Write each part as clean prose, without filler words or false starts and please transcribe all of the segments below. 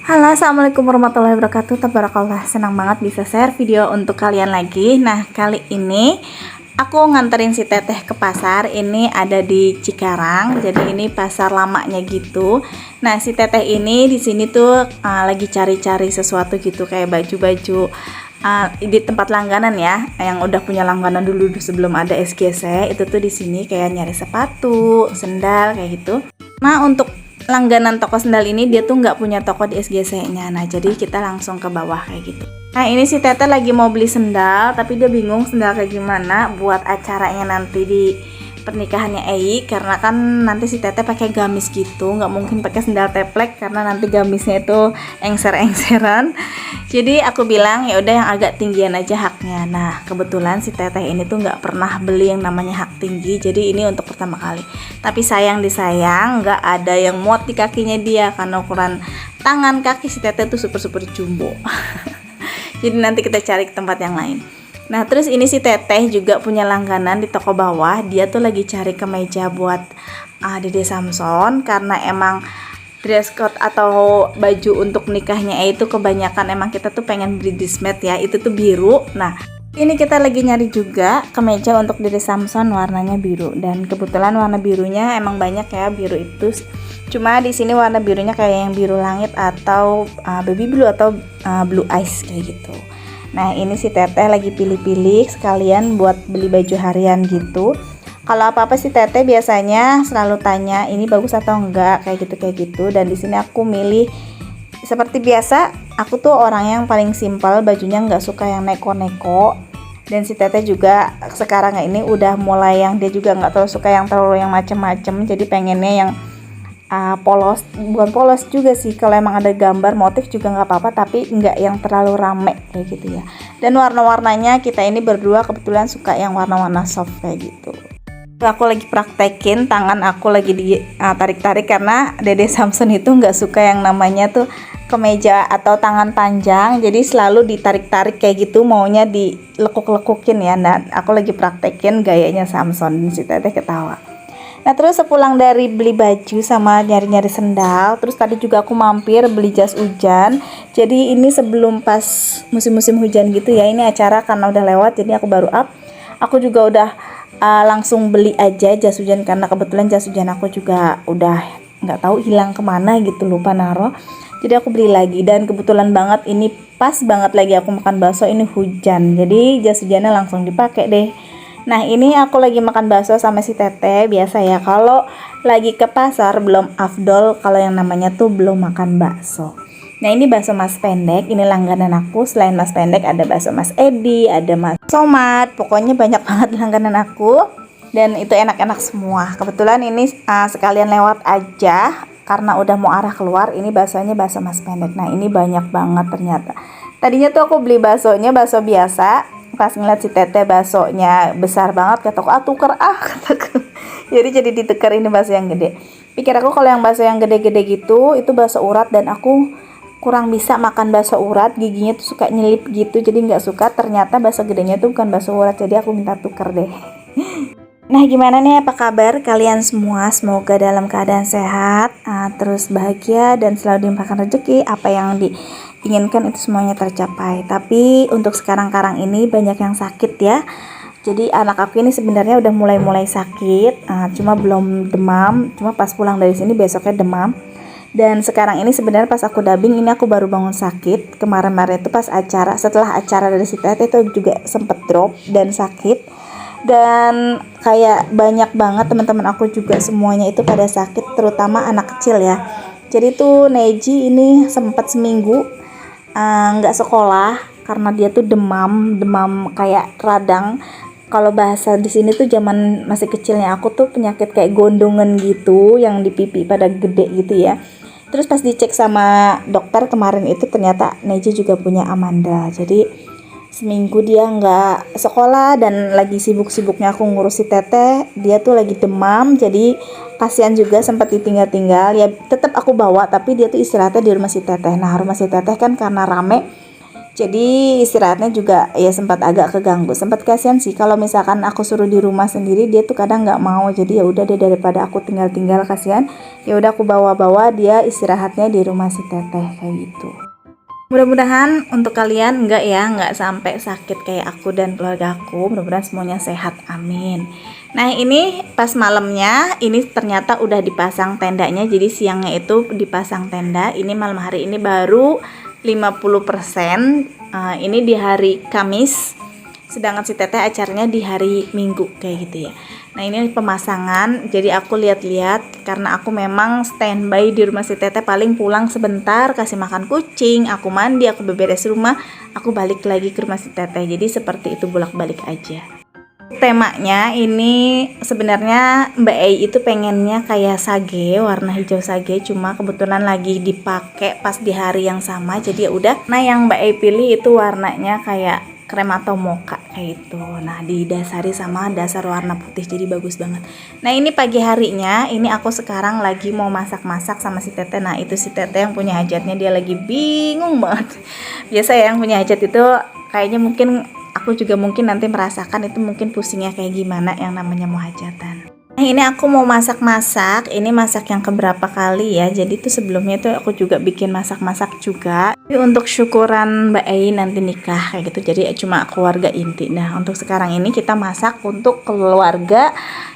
Halo, assalamualaikum warahmatullahi wabarakatuh. Tabarakallah, senang banget bisa share video untuk kalian lagi. Nah, kali ini aku nganterin si Teteh ke pasar. Ini ada di Cikarang, jadi ini pasar lamanya gitu. Nah, si Teteh ini di sini tuh lagi cari-cari sesuatu gitu, kayak baju-baju di tempat langganan ya, yang udah punya langganan dulu sebelum ada SGC. Itu tuh di sini kayak nyari sepatu, sendal kayak gitu. Nah, untuk langganan toko sendal ini dia tuh nggak punya toko di SGC-nya. Nah, jadi kita langsung ke bawah kayak gitu. Nah, ini si Teteh lagi mau beli sendal, tapi dia bingung sendal kayak gimana buat acaranya nanti di pernikahannya Ei, karena kan nanti si Teteh pakai gamis gitu, nggak mungkin pakai sendal teplek karena nanti gamisnya itu engser-engseran. Jadi aku bilang ya udah yang agak tinggian aja haknya. Nah, kebetulan si Teteh ini tuh nggak pernah beli yang namanya hak tinggi, jadi ini untuk pertama kali. Tapi sayang disayang nggak ada yang muat di kakinya dia karena ukuran tangan kaki si Teteh tuh super jumbo. Jadi nanti kita cari ke tempat yang lain. Nah, terus ini si Teteh juga punya langganan di toko bawah. Dia tuh lagi cari kemeja buat Dede Samson, karena emang dress code atau baju untuk nikahnya itu kebanyakan emang kita tuh pengen beli dismet ya, itu tuh biru. Nah, ini kita lagi nyari juga kemeja untuk Dede Samson warnanya biru, dan kebetulan warna birunya emang banyak ya, biru itu. Cuma di sini warna birunya kayak yang biru langit atau baby blue atau blue ice kayak gitu. Nah, ini si Teteh lagi pilih-pilih sekalian buat beli baju harian gitu. Kalau apa-apa si Teteh biasanya selalu tanya ini bagus atau enggak kayak gitu. Dan di sini aku milih seperti biasa. Aku tuh orang yang paling simpel, bajunya nggak suka yang neko-neko. Dan si Teteh juga sekarang ini udah mulai yang dia juga nggak terlalu suka yang terlalu yang macem-macem. Jadi pengennya yang polos, bukan polos juga sih, kalau emang ada gambar motif juga nggak apa-apa, tapi nggak yang terlalu rame kayak gitu ya. Dan warna-warnanya kita ini berdua kebetulan suka yang warna-warna soft kayak gitu. Aku lagi praktekin, tangan aku lagi di tarik-tarik karena Dede Samson itu nggak suka yang namanya tuh kemeja atau tangan panjang, jadi selalu ditarik-tarik kayak gitu, maunya dilekuk-lekukin ya. Dan aku lagi praktekin gayanya Samson. Si Teteh ketawa. Nah, terus sepulang dari beli baju sama nyari-nyari sendal, terus tadi juga aku mampir beli jas hujan. Jadi ini sebelum pas musim-musim hujan gitu ya, ini acara karena udah lewat jadi aku baru up. Aku juga udah langsung beli aja jas hujan karena kebetulan jas hujan aku juga udah nggak tahu hilang kemana gitu, lupa naro. Jadi aku beli lagi, dan kebetulan banget ini pas banget lagi aku makan bakso, ini hujan. Jadi jas hujannya langsung dipakai deh. Nah, ini aku lagi makan bakso sama si Teteh. Biasa ya kalau lagi ke pasar belum afdol kalau yang namanya tuh belum makan bakso. Nah, ini bakso Mas Pendek, ini langganan aku. Selain Mas Pendek ada bakso Mas Edi, ada Mas Somad. Pokoknya banyak banget langganan aku, dan itu enak-enak semua. Kebetulan ini sekalian lewat aja karena udah mau arah keluar. Ini baksonya bakso Mas Pendek. Nah, ini banyak banget ternyata. Tadinya tuh aku beli baksonya bakso biasa. Pas ngeliat si Teteh baksonya besar banget, kataku tuker kataku. Jadi ditukar ini bakso yang gede. Pikir aku kalau yang bakso yang gede-gede gitu itu bakso urat, dan aku kurang bisa makan bakso urat, giginya tuh suka nyelip gitu, jadi nggak suka. Ternyata bakso gedenya tuh bukan bakso urat, jadi aku minta tuker deh. Nah, gimana nih, apa kabar kalian semua? Semoga dalam keadaan sehat, terus bahagia, dan selalu dilimpahkan rezeki. Apa yang diinginkan itu semuanya tercapai. Tapi untuk sekarang ini banyak yang sakit ya. Jadi anak aku ini sebenarnya udah mulai sakit, cuma belum demam. Cuma pas pulang dari sini besoknya demam. Dan sekarang ini sebenarnya pas aku dubbing ini aku baru bangun sakit. Kemarin itu pas acara, setelah acara dari si Teteh itu juga sempet drop dan sakit. Dan kayak banyak banget teman-teman aku juga semuanya itu pada sakit, terutama anak kecil ya. Jadi tuh Neji ini sempat seminggu nggak sekolah karena dia tuh demam kayak radang. Kalau bahasa di sini tuh zaman masih kecilnya aku tuh penyakit kayak gondongan gitu, yang di pipi pada gede gitu ya. Terus pas dicek sama dokter kemarin itu ternyata Neji juga punya amandel. Jadi seminggu dia nggak sekolah, dan lagi sibuk-sibuknya aku ngurus si Teteh. Dia tuh lagi demam, jadi kasihan juga sempat ditinggal-tinggal. Ya tetap aku bawa, tapi dia tuh istirahatnya di rumah si Teteh. Nah, rumah si Teteh kan karena rame, Jadi istirahatnya juga ya sempat agak keganggu, sempat kasihan sih kalau misalkan aku suruh di rumah sendiri, dia tuh kadang nggak mau. Jadi ya udah deh, daripada aku tinggal-tinggal kasihan, ya udah aku bawa-bawa dia istirahatnya di rumah si Teteh kayak gitu. Mudah-mudahan untuk kalian nggak sampai sakit kayak aku dan keluarga aku. Mudah-mudahan semuanya sehat, amin. Nah ini pas malamnya, ini ternyata udah dipasang tendanya. Jadi siangnya itu dipasang tenda. Ini malam hari ini baru 50%. Ini di hari Kamis, sedangkan si Teteh acaranya di hari Minggu kayak gitu ya. Nah ini pemasangan, jadi aku lihat-lihat karena aku memang standby di rumah si Teteh, paling pulang sebentar, kasih makan kucing, aku mandi, aku beberes rumah, aku balik lagi ke rumah si Teteh. Jadi seperti itu bolak-balik aja. Temanya ini sebenarnya Mbak Ei itu pengennya kayak sage, warna hijau sage, cuma kebetulan lagi dipakai pas di hari yang sama, jadi ya udah. Nah yang Mbak Ei pilih itu warnanya kayak krem atau mocha kayak itu. Nah didasari sama dasar warna putih, jadi bagus banget. Nah ini pagi harinya, ini aku sekarang lagi mau masak-masak sama si Teteh. Nah itu si Teteh yang punya hajatnya, dia lagi bingung banget. Biasa ya yang punya hajat itu kayaknya mungkin aku juga mungkin nanti merasakan itu mungkin pusingnya kayak gimana yang namanya mau hajatan. Nah ini aku mau masak-masak, ini masak yang keberapa kali ya. Jadi tuh sebelumnya tuh aku juga bikin masak-masak juga. Tapi untuk syukuran Mbak Ei nanti nikah kayak gitu, jadi cuma keluarga inti. Nah untuk sekarang ini kita masak untuk keluarga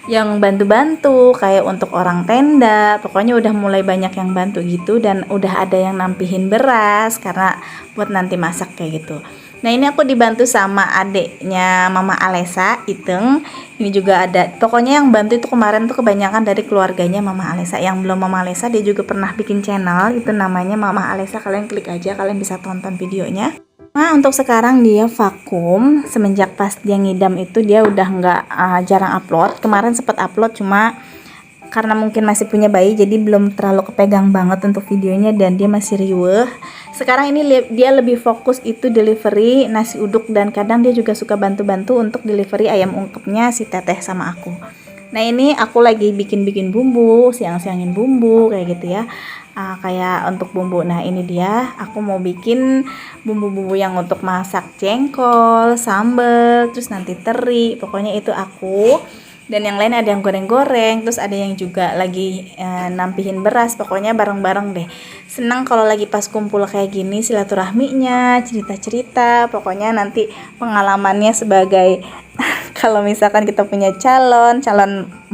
yang bantu-bantu, kayak untuk orang tenda. Pokoknya udah mulai banyak yang bantu gitu, dan udah ada yang nampihin beras karena buat nanti masak kayak gitu. Nah ini aku dibantu sama adiknya Mama Alesa, Iteng. Ini juga ada, pokoknya yang bantu itu kemarin tuh kebanyakan dari keluarganya Mama Alesa. Yang belum Mama Alesa, dia juga pernah bikin channel, itu namanya Mama Alesa. Kalian klik aja, kalian bisa tonton videonya. Nah untuk sekarang dia vakum, semenjak pas dia ngidam itu dia udah nggak jarang upload. Kemarin sempat upload, cuma karena mungkin masih punya bayi jadi belum terlalu kepegang banget untuk videonya, dan dia masih riweh. Sekarang ini dia lebih fokus itu delivery nasi uduk, dan kadang dia juga suka bantu-bantu untuk delivery ayam ungkepnya si Teteh sama aku. Nah ini aku lagi bikin-bikin bumbu, siang-siangin bumbu kayak gitu ya. Kayak untuk bumbu, nah ini dia aku mau bikin bumbu-bumbu yang untuk masak jengkol, sambal, terus nanti teri, pokoknya itu aku. Dan yang lain ada yang goreng-goreng, terus ada yang juga lagi nampihin beras. Pokoknya bareng-bareng deh. Senang kalau lagi pas kumpul kayak gini, silaturahminya, cerita-cerita. Pokoknya nanti pengalamannya sebagai kalau misalkan kita punya calon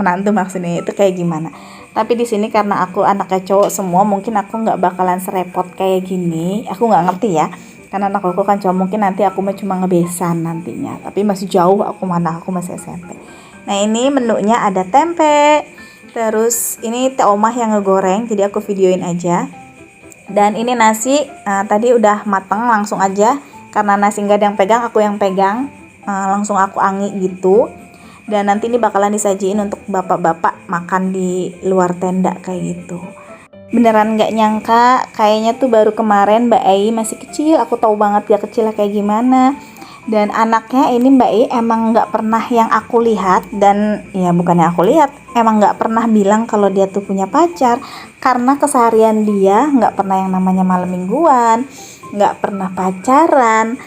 menantu maksudnya, itu kayak gimana. Tapi di sini karena aku anaknya cowok semua, mungkin aku nggak bakalan serepot kayak gini. Aku nggak ngerti ya, karena anak aku kan cowok, mungkin nanti aku cuma ngebesan nantinya. Tapi masih jauh aku masih SMP. Nah ini menunya ada tempe, terus ini teh omah yang ngegoreng, jadi aku videoin aja. Dan ini nasi tadi udah mateng, langsung aja, karena nasi nggak ada yang pegang, aku yang pegang, langsung aku angi gitu. Dan nanti ini bakalan disajiin untuk bapak-bapak makan di luar tenda kayak gitu. Beneran nggak nyangka, kayaknya tuh baru kemarin Mbak Ei masih kecil, aku tahu banget dia kecil kayak gimana. Dan anaknya ini Mbak Ei emang nggak pernah yang aku lihat, dan ya bukannya aku lihat, emang nggak pernah bilang kalau dia tuh punya pacar, karena keseharian dia nggak pernah yang namanya malam mingguan, nggak pernah pacaran.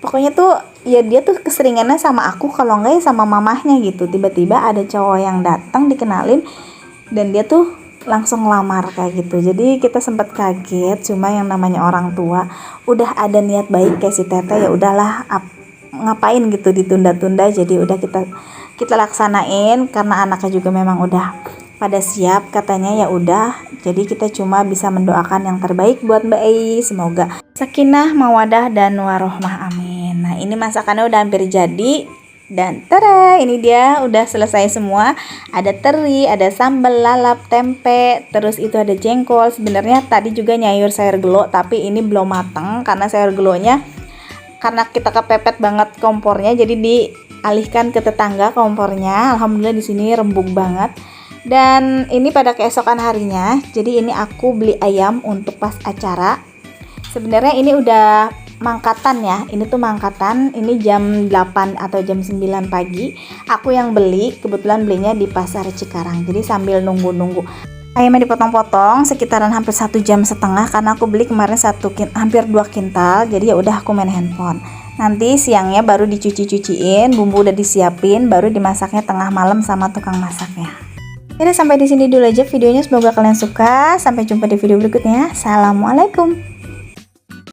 Pokoknya tuh ya dia tuh keseringannya sama aku, kalau nggak ya sama mamahnya gitu. Tiba-tiba ada cowok yang datang dikenalin, dan dia tuh langsung lamar kayak gitu. Jadi kita sempat kaget, cuma yang namanya orang tua udah ada niat baik kayak si Teteh, ya udahlah ngapain gitu ditunda-tunda. Jadi udah kita laksanain, karena anaknya juga memang udah pada siap katanya, ya udah. Jadi kita cuma bisa mendoakan yang terbaik buat Mbak Ei, semoga sakinah, mawadah dan warohmah, amin. Nah ini masakannya udah hampir jadi. Dan tada, ini dia udah selesai semua. Ada teri, ada sambal, lalap, tempe, terus itu ada jengkol. Sebenarnya tadi juga nyayur sayur gelo, tapi ini belum matang karena sayur gelonya, karena kita kepepet banget kompornya, jadi dialihkan ke tetangga kompornya. Alhamdulillah di sini rembug banget. Dan ini pada keesokan harinya, jadi ini aku beli ayam untuk pas acara. Sebenarnya ini udah mangkatan ya, ini tuh mangkatan, ini jam 8 atau jam 9 pagi aku yang beli, kebetulan belinya di pasar Cikarang, jadi sambil nunggu-nunggu Ayamnya dipotong-potong sekitaran hampir 1,5 jam karena aku beli kemarin hampir 2 kintal. Jadi ya udah aku main handphone. Nanti siangnya baru dicuci-cuciin, bumbu udah disiapin, baru dimasaknya tengah malam sama tukang masaknya. Jadi sampai di sini dulu aja videonya, semoga kalian suka. Sampai jumpa di video berikutnya. Assalamualaikum.